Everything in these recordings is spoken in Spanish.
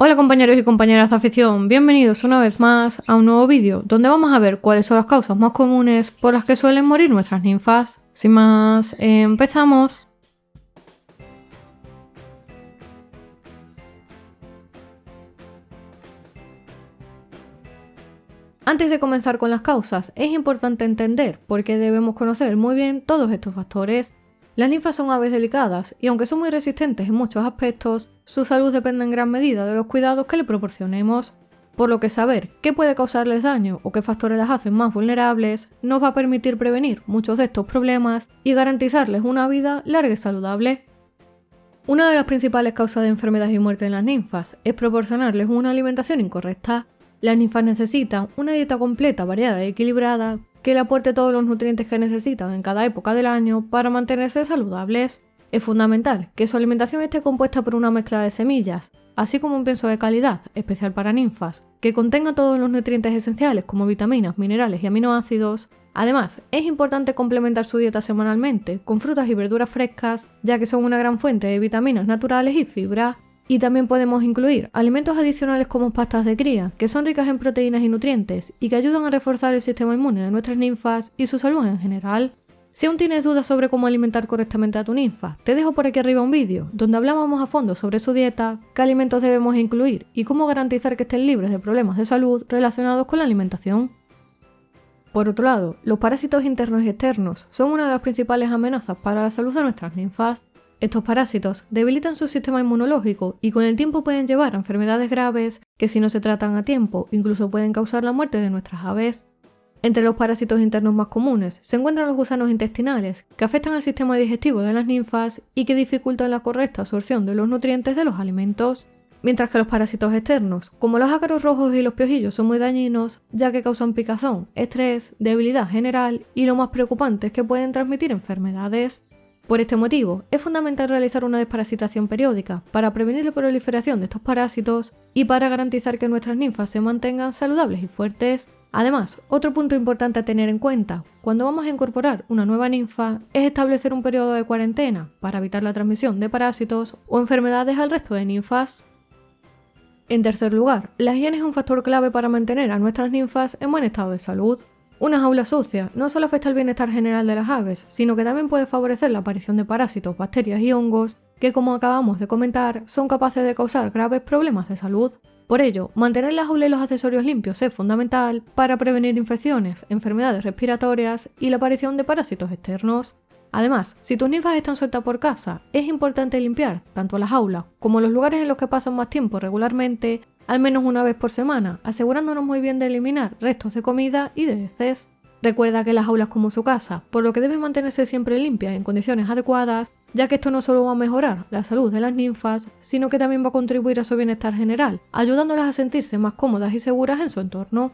Hola compañeros y compañeras de afición, bienvenidos una vez más a un nuevo vídeo donde vamos a ver cuáles son las causas más comunes por las que suelen morir nuestras ninfas. Sin más, empezamos. Antes de comenzar con las causas, es importante entender por qué debemos conocer muy bien todos estos factores. Las ninfas son aves delicadas y aunque son muy resistentes en muchos aspectos, su salud depende en gran medida de los cuidados que le proporcionemos, por lo que saber qué puede causarles daño o qué factores las hacen más vulnerables nos va a permitir prevenir muchos de estos problemas y garantizarles una vida larga y saludable. Una de las principales causas de enfermedad y muerte en las ninfas es proporcionarles una alimentación incorrecta. Las ninfas necesitan una dieta completa, variada y equilibrada que le aporte todos los nutrientes que necesitan en cada época del año para mantenerse saludables. Es fundamental que su alimentación esté compuesta por una mezcla de semillas, así como un pienso de calidad, especial para ninfas, que contenga todos los nutrientes esenciales como vitaminas, minerales y aminoácidos. Además, es importante complementar su dieta semanalmente con frutas y verduras frescas, ya que son una gran fuente de vitaminas naturales y fibra. Y también podemos incluir alimentos adicionales como pastas de cría, que son ricas en proteínas y nutrientes y que ayudan a reforzar el sistema inmune de nuestras ninfas y su salud en general. Si aún tienes dudas sobre cómo alimentar correctamente a tu ninfa, te dejo por aquí arriba un vídeo donde hablamos a fondo sobre su dieta, qué alimentos debemos incluir y cómo garantizar que estén libres de problemas de salud relacionados con la alimentación. Por otro lado, los parásitos internos y externos son una de las principales amenazas para la salud de nuestras ninfas. Estos parásitos debilitan su sistema inmunológico y con el tiempo pueden llevar a enfermedades graves que, si no se tratan a tiempo, incluso pueden causar la muerte de nuestras aves. Entre los parásitos internos más comunes se encuentran los gusanos intestinales, que afectan al sistema digestivo de las ninfas y que dificultan la correcta absorción de los nutrientes de los alimentos. Mientras que los parásitos externos, como los ácaros rojos y los piojillos, son muy dañinos, ya que causan picazón, estrés, debilidad general y lo más preocupante es que pueden transmitir enfermedades. Por este motivo, es fundamental realizar una desparasitación periódica para prevenir la proliferación de estos parásitos y para garantizar que nuestras ninfas se mantengan saludables y fuertes. Además, otro punto importante a tener en cuenta cuando vamos a incorporar una nueva ninfa es establecer un periodo de cuarentena para evitar la transmisión de parásitos o enfermedades al resto de ninfas. En tercer lugar, la higiene es un factor clave para mantener a nuestras ninfas en buen estado de salud. Una jaula sucia no solo afecta al bienestar general de las aves, sino que también puede favorecer la aparición de parásitos, bacterias y hongos que, como acabamos de comentar, son capaces de causar graves problemas de salud. Por ello, mantener la jaula y los accesorios limpios es fundamental para prevenir infecciones, enfermedades respiratorias y la aparición de parásitos externos. Además, si tus ninfas están sueltas por casa, es importante limpiar tanto la jaula como los lugares en los que pasan más tiempo regularmente, al menos una vez por semana, asegurándonos muy bien de eliminar restos de comida y de heces. Recuerda que la jaula es como su casa, por lo que debe mantenerse siempre limpia y en condiciones adecuadas, ya que esto no solo va a mejorar la salud de las ninfas, sino que también va a contribuir a su bienestar general, ayudándolas a sentirse más cómodas y seguras en su entorno.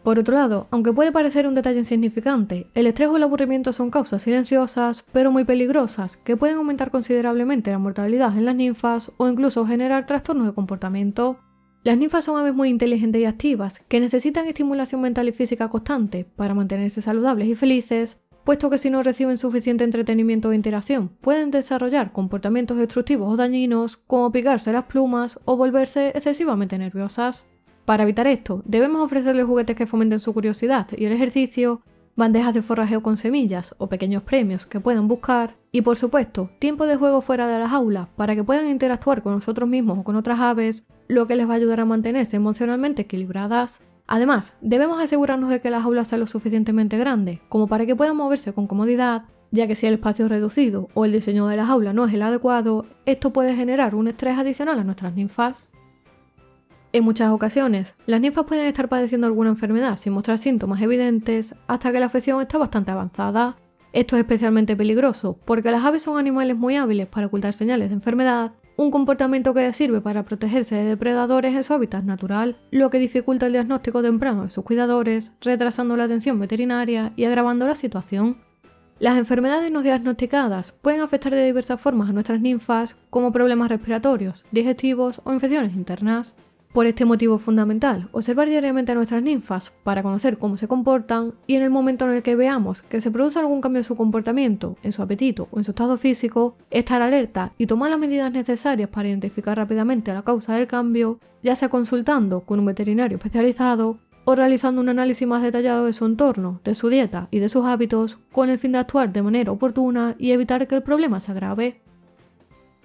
Por otro lado, aunque puede parecer un detalle insignificante, el estrés o el aburrimiento son causas silenciosas, pero muy peligrosas, que pueden aumentar considerablemente la mortalidad en las ninfas o incluso generar trastornos de comportamiento. Las ninfas son aves muy inteligentes y activas, que necesitan estimulación mental y física constante para mantenerse saludables y felices, puesto que si no reciben suficiente entretenimiento o interacción, pueden desarrollar comportamientos destructivos o dañinos, como picarse las plumas o volverse excesivamente nerviosas. Para evitar esto, debemos ofrecerles juguetes que fomenten su curiosidad y el ejercicio, bandejas de forrajeo con semillas o pequeños premios que puedan buscar y, por supuesto, tiempo de juego fuera de la jaula para que puedan interactuar con nosotros mismos o con otras aves, lo que les va a ayudar a mantenerse emocionalmente equilibradas. Además, debemos asegurarnos de que la jaula sea lo suficientemente grande como para que puedan moverse con comodidad, ya que si el espacio es reducido o el diseño de la jaula no es el adecuado, esto puede generar un estrés adicional a nuestras ninfas. En muchas ocasiones, las ninfas pueden estar padeciendo alguna enfermedad sin mostrar síntomas evidentes hasta que la afección está bastante avanzada. Esto es especialmente peligroso porque las aves son animales muy hábiles para ocultar señales de enfermedad, un comportamiento que les sirve para protegerse de depredadores en su hábitat natural, lo que dificulta el diagnóstico temprano de sus cuidadores, retrasando la atención veterinaria y agravando la situación. Las enfermedades no diagnosticadas pueden afectar de diversas formas a nuestras ninfas, como problemas respiratorios, digestivos o infecciones internas. Por este motivo fundamental, observar diariamente a nuestras ninfas para conocer cómo se comportan y en el momento en el que veamos que se produce algún cambio en su comportamiento, en su apetito o en su estado físico, estar alerta y tomar las medidas necesarias para identificar rápidamente la causa del cambio, ya sea consultando con un veterinario especializado o realizando un análisis más detallado de su entorno, de su dieta y de sus hábitos, con el fin de actuar de manera oportuna y evitar que el problema se agrave.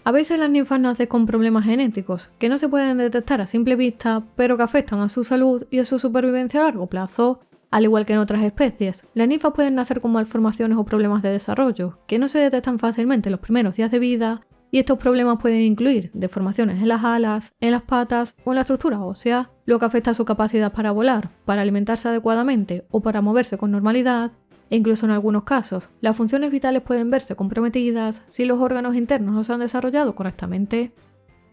A veces las ninfas nacen con problemas genéticos que no se pueden detectar a simple vista, pero que afectan a su salud y a su supervivencia a largo plazo. Al igual que en otras especies, las ninfas pueden nacer con malformaciones o problemas de desarrollo que no se detectan fácilmente en los primeros días de vida, y estos problemas pueden incluir deformaciones en las alas, en las patas o en la estructura ósea, lo que afecta a su capacidad para volar, para alimentarse adecuadamente o para moverse con normalidad. E incluso en algunos casos, las funciones vitales pueden verse comprometidas si los órganos internos no se han desarrollado correctamente.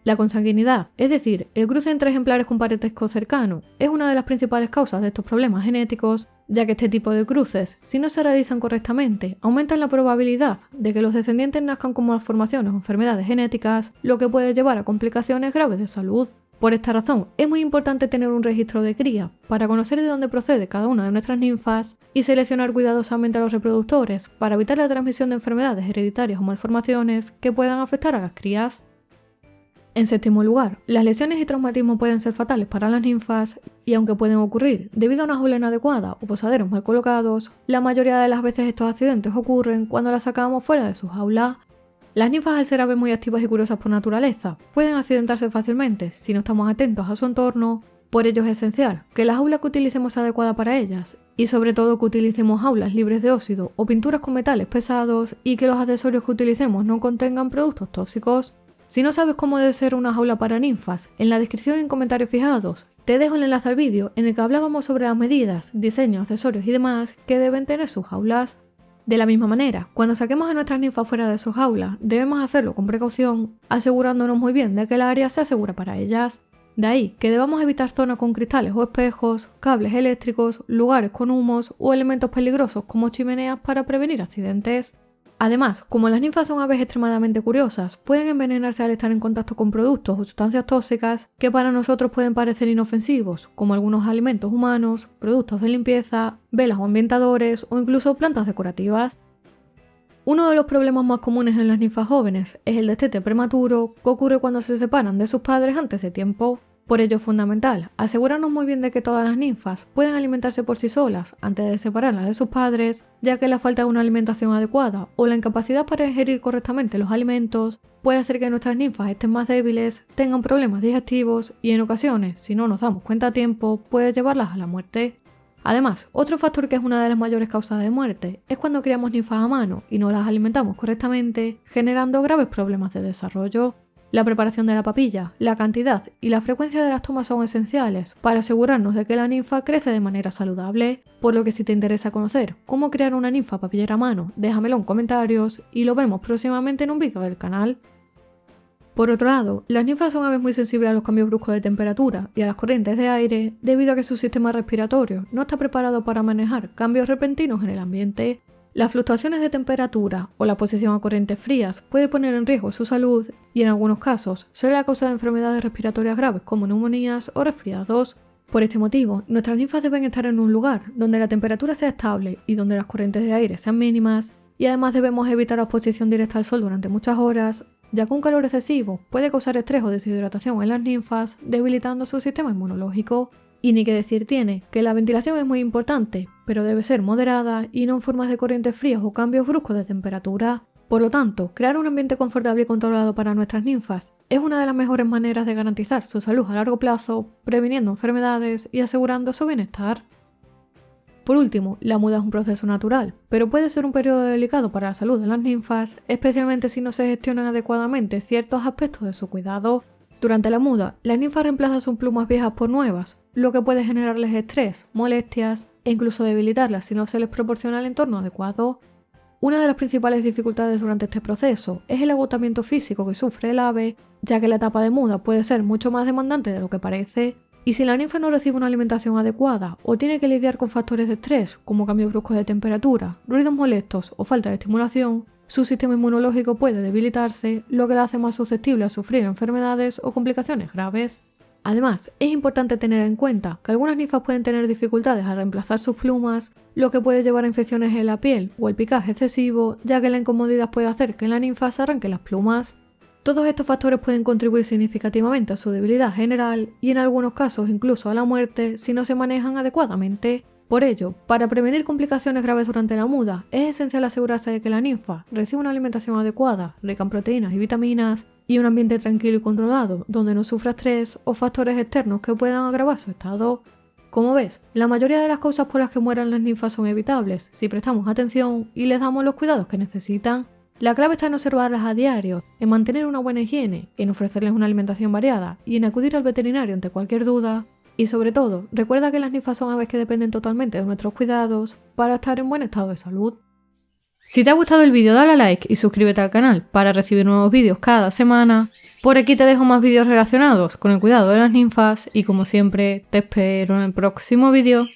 La consanguinidad, es decir, el cruce entre ejemplares con parentesco cercano, es una de las principales causas de estos problemas genéticos, ya que este tipo de cruces, si no se realizan correctamente, aumentan la probabilidad de que los descendientes nazcan con malformaciones o enfermedades genéticas, lo que puede llevar a complicaciones graves de salud. Por esta razón, es muy importante tener un registro de cría para conocer de dónde procede cada una de nuestras ninfas y seleccionar cuidadosamente a los reproductores para evitar la transmisión de enfermedades hereditarias o malformaciones que puedan afectar a las crías. En séptimo lugar, las lesiones y traumatismos pueden ser fatales para las ninfas y aunque pueden ocurrir debido a una jaula inadecuada o posaderos mal colocados, la mayoría de las veces estos accidentes ocurren cuando las sacamos fuera de su jaula. Las ninfas, al ser aves muy activas y curiosas por naturaleza, pueden accidentarse fácilmente si no estamos atentos a su entorno. Por ello es esencial que la jaula que utilicemos sea adecuada para ellas y sobre todo que utilicemos jaulas libres de óxido o pinturas con metales pesados y que los accesorios que utilicemos no contengan productos tóxicos. Si no sabes cómo debe ser una jaula para ninfas, en la descripción y en comentarios fijados te dejo el enlace al vídeo en el que hablábamos sobre las medidas, diseño, accesorios y demás que deben tener sus jaulas. De la misma manera, cuando saquemos a nuestras ninfas fuera de sus jaulas, debemos hacerlo con precaución, asegurándonos muy bien de que el área sea segura para ellas. De ahí que debamos evitar zonas con cristales o espejos, cables eléctricos, lugares con humos o elementos peligrosos como chimeneas para prevenir accidentes. Además, como las ninfas son aves extremadamente curiosas, pueden envenenarse al estar en contacto con productos o sustancias tóxicas que para nosotros pueden parecer inofensivos, como algunos alimentos humanos, productos de limpieza, velas o ambientadores o incluso plantas decorativas. Uno de los problemas más comunes en las ninfas jóvenes es el destete prematuro, que ocurre cuando se separan de sus padres antes de tiempo. Por ello es fundamental asegurarnos muy bien de que todas las ninfas pueden alimentarse por sí solas antes de separarlas de sus padres, ya que la falta de una alimentación adecuada o la incapacidad para ingerir correctamente los alimentos puede hacer que nuestras ninfas estén más débiles, tengan problemas digestivos y en ocasiones, si no nos damos cuenta a tiempo, puede llevarlas a la muerte. Además, otro factor que es una de las mayores causas de muerte es cuando criamos ninfas a mano y no las alimentamos correctamente, generando graves problemas de desarrollo. La preparación de la papilla, la cantidad y la frecuencia de las tomas son esenciales para asegurarnos de que la ninfa crece de manera saludable, por lo que si te interesa conocer cómo crear una ninfa papillera a mano, déjamelo en comentarios y lo vemos próximamente en un vídeo del canal. Por otro lado, las ninfas son aves muy sensibles a los cambios bruscos de temperatura y a las corrientes de aire debido a que su sistema respiratorio no está preparado para manejar cambios repentinos en el ambiente. Las fluctuaciones de temperatura o la posición a corrientes frías puede poner en riesgo su salud y en algunos casos ser la causa de enfermedades respiratorias graves como neumonías o resfriados. Por este motivo, nuestras ninfas deben estar en un lugar donde la temperatura sea estable y donde las corrientes de aire sean mínimas, y además debemos evitar la exposición directa al sol durante muchas horas, ya que un calor excesivo puede causar estrés o deshidratación en las ninfas, debilitando su sistema inmunológico. Y ni que decir tiene que la ventilación es muy importante, pero debe ser moderada y no en formas de corrientes frías o cambios bruscos de temperatura. Por lo tanto, crear un ambiente confortable y controlado para nuestras ninfas es una de las mejores maneras de garantizar su salud a largo plazo, previniendo enfermedades y asegurando su bienestar. Por último, la muda es un proceso natural, pero puede ser un periodo delicado para la salud de las ninfas, especialmente si no se gestionan adecuadamente ciertos aspectos de su cuidado. Durante la muda, las ninfas reemplazan sus plumas viejas por nuevas, lo que puede generarles estrés, molestias e incluso debilitarlas si no se les proporciona el entorno adecuado. Una de las principales dificultades durante este proceso es el agotamiento físico que sufre el ave, ya que la etapa de muda puede ser mucho más demandante de lo que parece, y si la ninfa no recibe una alimentación adecuada o tiene que lidiar con factores de estrés como cambios bruscos de temperatura, ruidos molestos o falta de estimulación, su sistema inmunológico puede debilitarse, lo que la hace más susceptible a sufrir enfermedades o complicaciones graves. Además, es importante tener en cuenta que algunas ninfas pueden tener dificultades al reemplazar sus plumas, lo que puede llevar a infecciones en la piel o el picaje excesivo, ya que la incomodidad puede hacer que la ninfa se arranque las plumas. Todos estos factores pueden contribuir significativamente a su debilidad general y en algunos casos incluso a la muerte si no se manejan adecuadamente. Por ello, para prevenir complicaciones graves durante la muda, es esencial asegurarse de que la ninfa reciba una alimentación adecuada, rica en proteínas y vitaminas, y un ambiente tranquilo y controlado, donde no sufra estrés o factores externos que puedan agravar su estado. Como ves, la mayoría de las causas por las que mueran las ninfas son evitables, si prestamos atención y les damos los cuidados que necesitan. La clave está en observarlas a diario, en mantener una buena higiene, en ofrecerles una alimentación variada y en acudir al veterinario ante cualquier duda. Y sobre todo, recuerda que las ninfas son aves que dependen totalmente de nuestros cuidados para estar en buen estado de salud. Si te ha gustado el vídeo dale a like y suscríbete al canal para recibir nuevos vídeos cada semana. Por aquí te dejo más vídeos relacionados con el cuidado de las ninfas y como siempre te espero en el próximo vídeo.